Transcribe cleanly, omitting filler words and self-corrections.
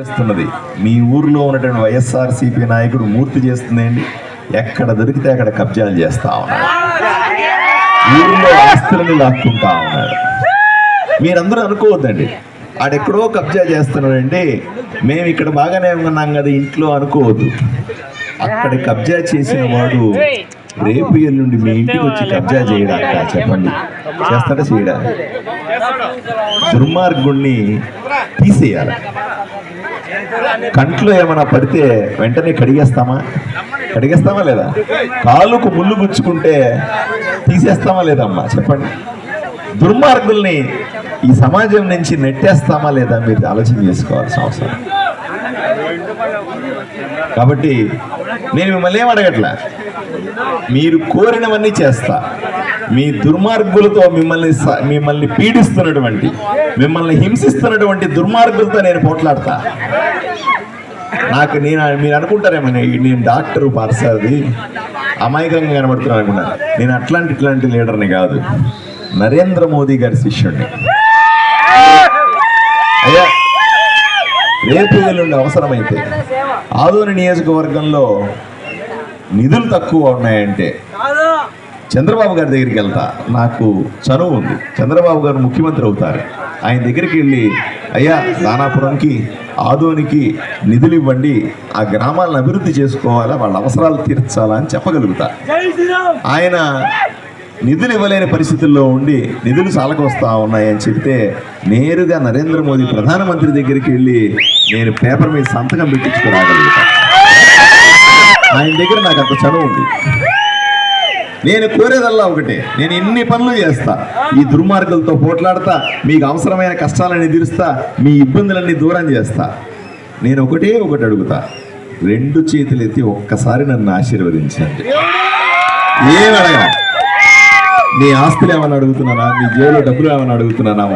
చేస్తున్నది మీ ఊర్లో ఉన్నటువంటి వైఎస్ఆర్సీపీ నాయకుడు మూర్తి చేస్తుందండి. ఎక్కడ దొరికితే అక్కడ కబ్జాలు చేస్తా ఉన్నాడు, ఊర్లో ఆస్తులను లాక్కుంటా ఉన్నాడు. మీరందరూ అనుకోవద్దండి ఆడెక్కడో కబ్జా చేస్తున్నాడండి, మేము ఇక్కడ బాగానే ఉన్నాం కదా ఇంట్లో అనుకోవద్దు. అక్కడ కబ్జా చేసిన వాడు రేపు ఎల్లుండి మీ ఇంటికి వచ్చి కబ్జా చేయడాక చెప్పండి, చేస్తాడా చేయడా? దుర్మార్గుణ్ణి తీసేయాలి. కంట్లో ఏమైనా పడితే వెంటనే కడిగేస్తామా లేదా? కాలుకు ముళ్ళు గుచ్చుకుంటే తీసేస్తామా లేదమ్మా చెప్పండి? దుర్మార్గుల్ని ఈ సమాజం నుంచి నెట్టేస్తామా లేదా మీరు ఆలోచన చేసుకోవాల్సిన అవసరం. కాబట్టి నేను మిమ్మల్ని ఏమడగట్లా, మీరు కోరినవన్నీ చేస్తా. మీ దుర్మార్గులతో మిమ్మల్ని పీడిస్తున్నటువంటి, మిమ్మల్ని హింసిస్తున్నటువంటి దుర్మార్గులతో నేను పోట్లాడతా. మీరు అనుకుంటారేమో నేను డాక్టర్ పార్సాది అమాయకంగా కనబడుతున్నాను అనుకున్నాను. నేను ఇట్లాంటి లీడర్ని కాదు, నరేంద్ర మోదీ గారి శిష్యుడిని. అయ్యా రేపు ఎల్లుండి అవసరమైతే ఆదోని నియోజకవర్గంలో నిధులు తక్కువ ఉన్నాయంటే చంద్రబాబు గారి దగ్గరికి వెళ్తా. నాకు చనువు ఉంది, చంద్రబాబు గారు ముఖ్యమంత్రి అవుతారు, ఆయన దగ్గరికి వెళ్ళి అయ్యా దానాపురంకి ఆదోనికి నిధులు ఇవ్వండి, ఆ గ్రామాలను అభివృద్ధి చేసుకోవాలా, వాళ్ళ అవసరాలు తీర్చాలా అని చెప్పగలుగుతా. ఆయన నిధులు ఇవ్వలేని పరిస్థితుల్లో ఉండి నిధులు సాలకొస్తా ఉన్నాయని చెప్తే నేరుగా నరేంద్ర మోదీ ప్రధానమంత్రి దగ్గరికి వెళ్ళి నేను పేపర్ మీద సంతకం పెట్టించుకురాగలుగుతా. ఆయన దగ్గర నాకు అంత చనువు ఉంది. నేను కోరేదల్లా ఒకటే, నేను ఎన్ని పనులు చేస్తా, ఈ దుర్మార్గులతో పోట్లాడతా, మీకు అవసరమైన కష్టాలన్నీ తీరుస్తా, మీ ఇబ్బందులన్నీ దూరం చేస్తా. నేను ఒకటి అడుగుతా, 2 చేతులు ఎత్తి ఒక్కసారి నన్ను ఆశీర్వదించండి. ఏమడగా, నీ ఆస్తులు ఏమని అడుగుతున్నానా, నీ జేబులో డబ్బులు ఏమని అడుగుతున్నానా?